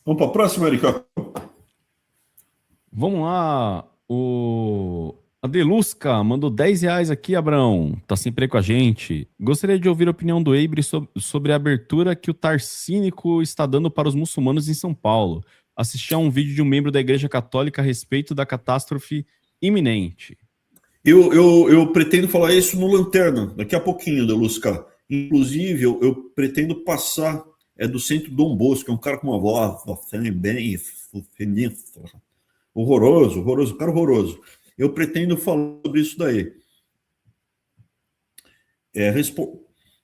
Vamos para a próxima, Erika. Vamos lá. O Adelusca mandou R$ 10 aqui, Abrão. Tá sempre aí com a gente. Gostaria de ouvir a opinião do Eibre sobre a abertura que o Tarcínico está dando para os muçulmanos em São Paulo. Assisti a um vídeo de um membro da Igreja Católica a respeito da catástrofe iminente. Eu pretendo falar isso no Lanterna, daqui a pouquinho, Delusca. Inclusive, eu pretendo passar, é do Centro Dom Bosco, é um cara com uma voz bem sinistra. Horroroso, horroroso, cara horroroso. Eu pretendo falar sobre isso daí.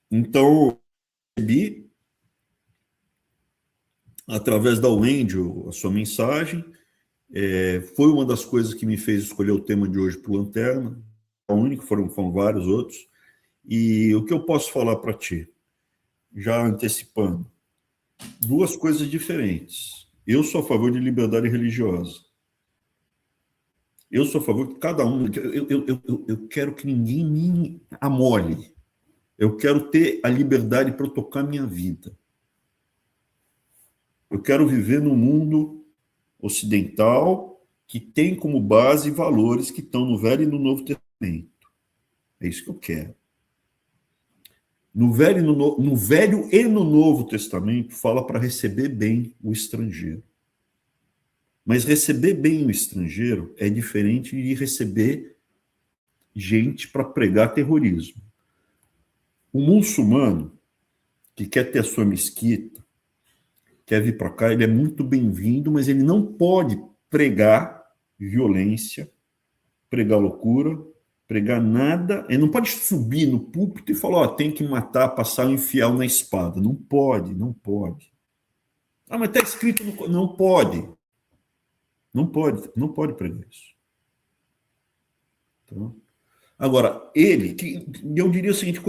Então, recebi, através da Wendy, a sua mensagem. Foi uma das coisas que me fez escolher o tema de hoje para o Lanterna. A única, foram vários outros. E o que eu posso falar para ti? Já antecipando. Duas coisas diferentes. Eu sou a favor de liberdade religiosa. Eu sou a favor que cada um... Eu quero que ninguém me amole. Eu quero ter a liberdade para tocar minha vida. Eu quero viver num mundo ocidental que tem como base valores que estão no Velho e no Novo Testamento. É isso que eu quero. No Velho e no Novo Testamento fala para receber bem o estrangeiro. Mas receber bem o estrangeiro é diferente de receber gente para pregar terrorismo. O muçulmano que quer ter a sua mesquita, quer vir para cá, ele é muito bem-vindo, mas ele não pode pregar violência, pregar loucura, pregar nada. Ele não pode subir no púlpito e falar, tem que matar, passar o infiel na espada. Não pode, não pode. Ah, mas está escrito no... Não pode. Não pode, não pode pregar isso. Então, agora, ele, que eu diria o seguinte,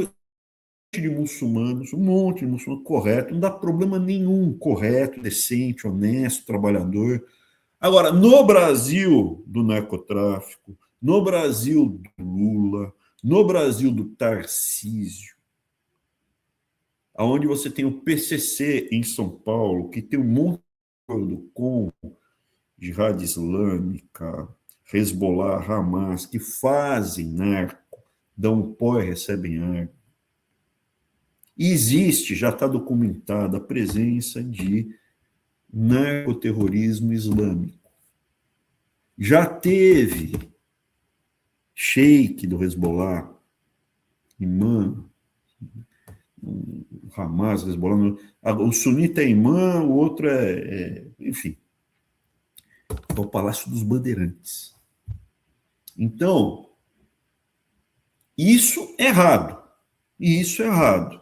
de muçulmanos, um monte de muçulmanos correto, não dá problema nenhum, correto, decente, honesto, trabalhador. Agora, no Brasil do narcotráfico, no Brasil do Lula, no Brasil do Tarcísio, onde você tem o PCC em São Paulo, que tem um monte com Jihad Islâmica, Hezbollah, Hamas, que fazem narco, dão pó e recebem arma. E existe, já está documentada, a presença de narcoterrorismo islâmico. Já teve sheik do Hezbollah, imã, Hamas, Hezbollah, o sunita é imã, o outro enfim, é o Palácio dos Bandeirantes. Então, isso é errado. E isso é errado.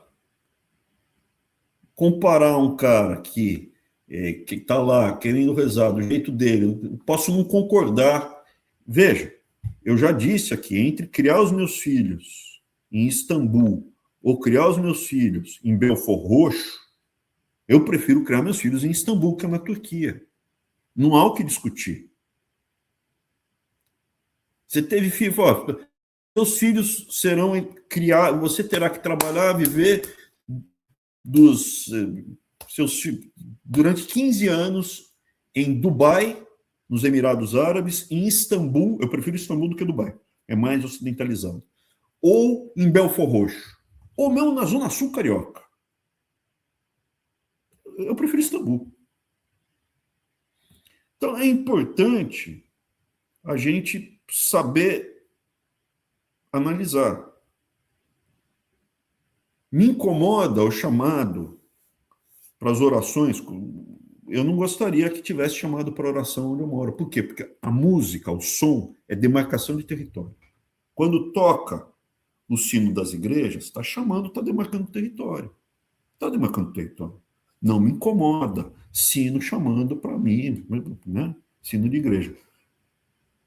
Comparar um cara que está lá querendo rezar do jeito dele, eu posso não concordar. Veja, eu já disse aqui, entre criar os meus filhos em Istambul ou criar os meus filhos em Belfort Roxo, eu prefiro criar meus filhos em Istambul, que é na Turquia. Não há o que discutir. Você teve filho, seus filhos serão criados, você terá que trabalhar, viver dos seus durante 15 anos em Dubai, nos Emirados Árabes, em Istambul, eu prefiro Istambul do que Dubai, é mais ocidentalizado, ou em Belfort Roxo, ou mesmo na Zona Sul Carioca. Eu prefiro Istambul. Então é importante a gente saber analisar. Me incomoda o chamado para as orações. Eu não gostaria que tivesse chamado para oração onde eu moro. Por quê? Porque a música, o som, é demarcação de território. Quando toca o sino das igrejas, está chamando, está demarcando território. Está demarcando território. Não me incomoda. Sino chamando para mim, né? Sino de igreja.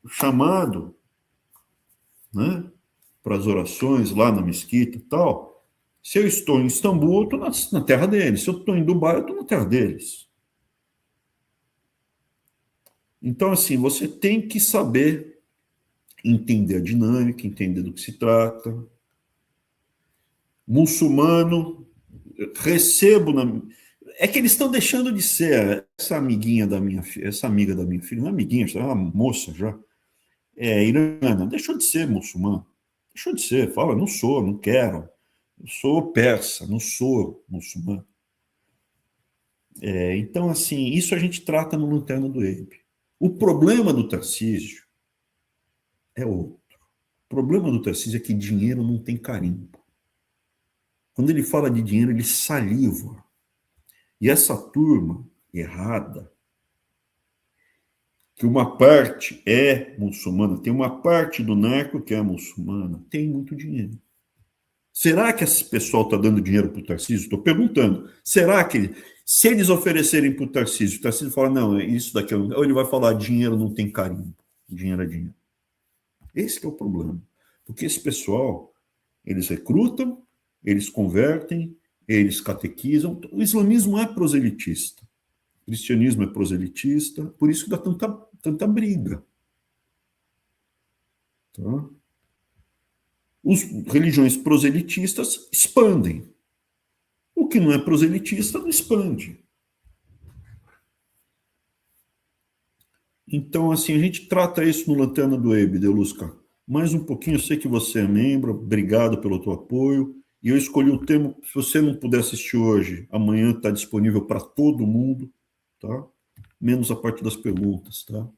O chamado, né, para as orações lá na mesquita e tal. Se eu estou em Istambul, eu estou na terra deles. Se eu estou em Dubai, eu estou na terra deles. Então, assim, você tem que saber entender a dinâmica, entender do que se trata. Muçulmano, recebo na... É que eles estão deixando de ser essa amiguinha da minha filha, essa amiga da minha filha, uma amiguinha, é uma moça já, irana, deixou de ser muçulmana. Deixou de ser, fala, não sou, não quero. Eu sou persa, não sou muçulmano. Então, assim, isso a gente trata no Lanterna do Eibe. O problema do Tarcísio é outro. O problema do Tarcísio é que dinheiro não tem carimbo. Quando ele fala de dinheiro, ele saliva. E essa turma errada, que uma parte é muçulmana, tem uma parte do narco que é muçulmana, tem muito dinheiro. Será que esse pessoal está dando dinheiro para o Tarcísio? Estou perguntando. Será que, se eles oferecerem para o Tarcísio fala, não, isso daqui, ou ele vai falar, dinheiro não tem carimbo, dinheiro é dinheiro. Esse que é o problema. Porque esse pessoal, eles recrutam, eles convertem, eles catequizam. O islamismo é proselitista. O cristianismo é proselitista, por isso que dá tanta briga. Tá? As religiões proselitistas expandem. O que não é proselitista não expande. Então, assim, a gente trata isso no Lanterna do Eibe, Delusca. Mais um pouquinho, eu sei que você é membro, obrigado pelo teu apoio. E eu escolhi o tema, se você não puder assistir hoje, amanhã está disponível para todo mundo, tá? Menos a parte das perguntas, tá?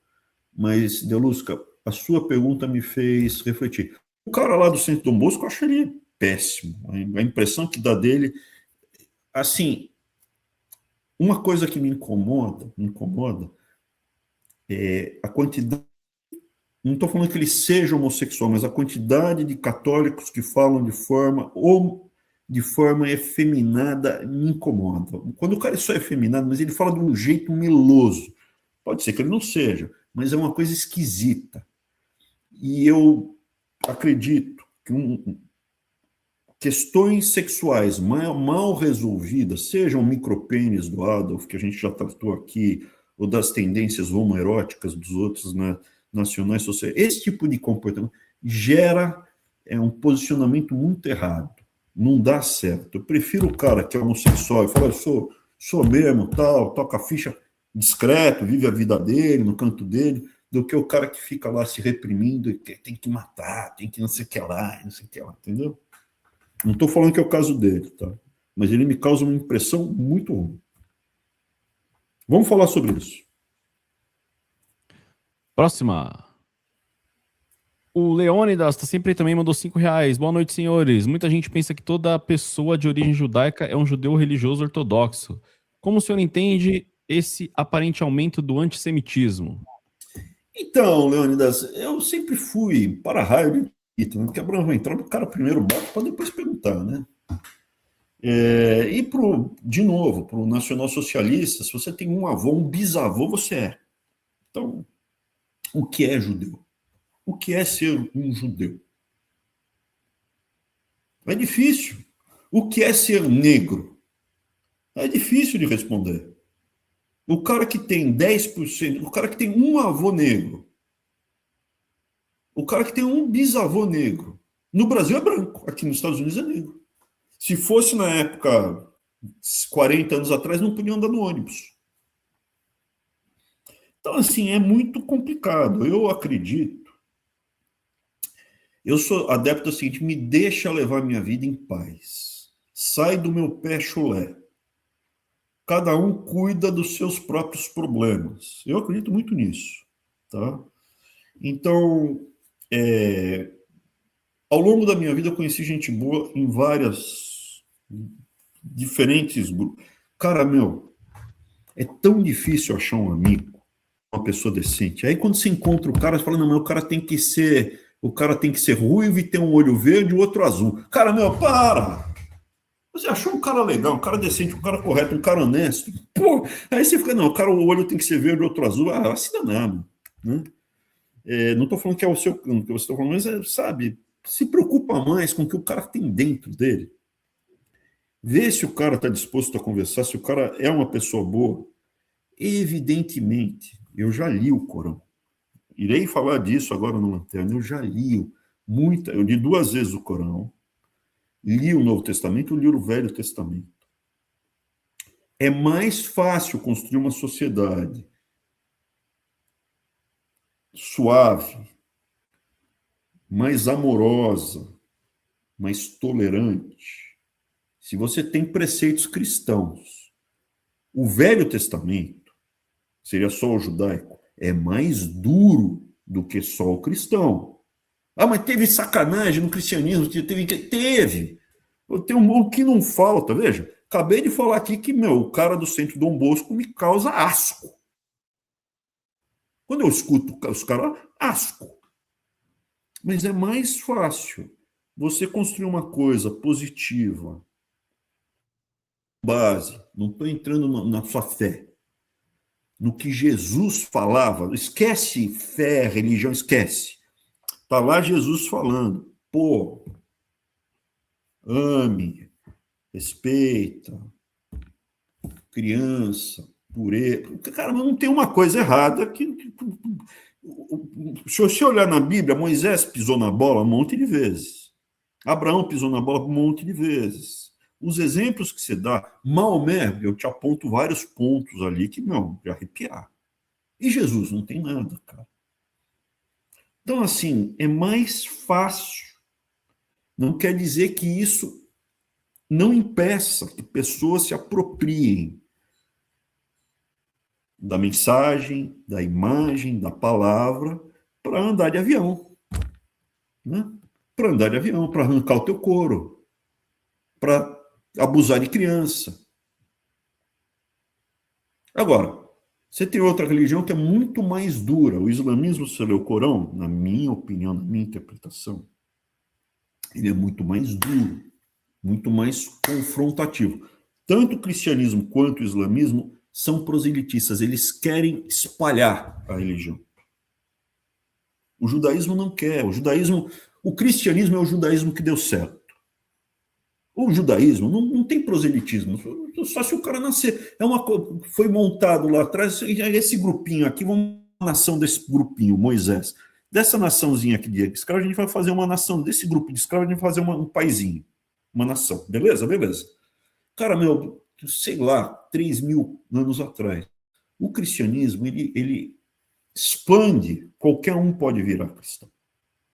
Mas, Delusca, a sua pergunta me fez refletir. O cara lá do Centro Dom Bosco, eu acho ele péssimo. A impressão que dá dele... Assim, uma coisa que me incomoda é a quantidade... Não estou falando que ele seja homossexual, mas a quantidade de católicos que falam de forma efeminada me incomoda. Quando o cara só é efeminado, mas ele fala de um jeito meloso. Pode ser que ele não seja, mas é uma coisa esquisita. E eu acredito que questões sexuais mal resolvidas, sejam micropênis do Adolf, que a gente já tratou aqui, ou das tendências homoeróticas dos outros, né, nacionais sociais, esse tipo de comportamento gera um posicionamento muito errado. Não dá certo. Eu prefiro o cara que é homossexual e fala, eu sou mesmo, tal, toca a ficha discreto, vive a vida dele, no canto dele, do que o cara que fica lá se reprimindo e tem que matar, tem que não sei o que lá, não sei o que lá, entendeu? Não estou falando que é o caso dele, tá? Mas ele me causa uma impressão muito ruim. Vamos falar sobre isso. Próxima. O Leônidas tá sempre também, mandou R$5. Boa noite, senhores. Muita gente pensa que toda pessoa de origem judaica é um judeu religioso ortodoxo. Como o senhor entende esse aparente aumento do antissemitismo? Então, Leônidas, eu sempre fui para raio de Hitler, né? Porque Abraão vai entrar, o cara primeiro bate para depois perguntar, né? De novo, para o nacional-socialista, se você tem um avô, um bisavô, você é. Então, o que é judeu? O que é ser um judeu? É difícil. O que é ser negro? É difícil de responder. O cara que tem 10%, o cara que tem um avô negro, o cara que tem um bisavô negro, no Brasil é branco, aqui nos Estados Unidos é negro. Se fosse na época, 40 anos atrás, não podiam andar no ônibus. Então, assim, é muito complicado. Eu acredito. Eu sou adepto do seguinte: me deixa levar minha vida em paz. Sai do meu pé chulé. Cada um cuida dos seus próprios problemas. Eu acredito muito nisso. Tá? Então, ao longo da minha vida, eu conheci gente boa em várias diferentes grupos. Cara, é tão difícil achar um amigo, uma pessoa decente. Aí quando você encontra o cara, você fala, não, mas o cara tem que ser ruivo e ter um olho verde e o outro azul. Cara, para! Você achou um cara legal, um cara decente, um cara correto, um cara honesto. Pô, aí você fica, não, o olho tem que ser verde e o outro azul. Ah, vai se danar, né? Não estou falando que é o seu canto que você está falando, mas, sabe, se preocupa mais com o que o cara tem dentro dele. Vê se o cara está disposto a conversar, se o cara é uma pessoa boa. Evidentemente, eu já li o Corão. Irei falar disso agora no Lanterna. Eu já li eu li 2 vezes o Corão, li o Novo Testamento, li o Velho Testamento. É mais fácil construir uma sociedade suave, mais amorosa, mais tolerante, se você tem preceitos cristãos. O Velho Testamento, seria só o judaico, é mais duro do que só o cristão. Ah, mas teve sacanagem no cristianismo, teve. Tem o que não falta, veja. Acabei de falar aqui que, o cara do Centro Dom Bosco me causa asco. Quando eu escuto os caras, asco. Mas é mais fácil você construir uma coisa positiva, base, não estou entrando na sua fé, no que Jesus falava. Esquece fé, religião, esquece. Está lá Jesus falando, pô, ame, respeita, criança, pureza. Cara, não tem uma coisa errada se você olhar na Bíblia, Moisés pisou na bola um monte de vezes. Abraão pisou na bola um monte de vezes. Os exemplos que você dá, Maomé, eu te aponto vários pontos ali que, de arrepiar. E Jesus não tem nada, cara. Então, assim, é mais fácil. Não quer dizer que isso não impeça que pessoas se apropriem da mensagem, da imagem, da palavra, para andar de avião. Né? Para andar de avião, para arrancar o teu couro, para abusar de criança. Agora, você tem outra religião que é muito mais dura. O islamismo, se você lê o Corão, na minha opinião, na minha interpretação, ele é muito mais duro, muito mais confrontativo. Tanto o cristianismo quanto o islamismo são proselitistas, eles querem espalhar a religião. O judaísmo não quer. O cristianismo é o judaísmo que deu certo. O judaísmo não tem proselitismo, só se o cara nascer. Foi montado lá atrás, esse grupinho aqui, uma nação desse grupinho, Moisés. Dessa naçãozinha aqui de escravo, a gente vai fazer uma nação, desse grupo de escravos, a gente vai fazer um paizinho, uma nação. Beleza? Beleza. Cara, sei lá, 3.000 anos atrás, o cristianismo, ele expande, qualquer um pode virar cristão.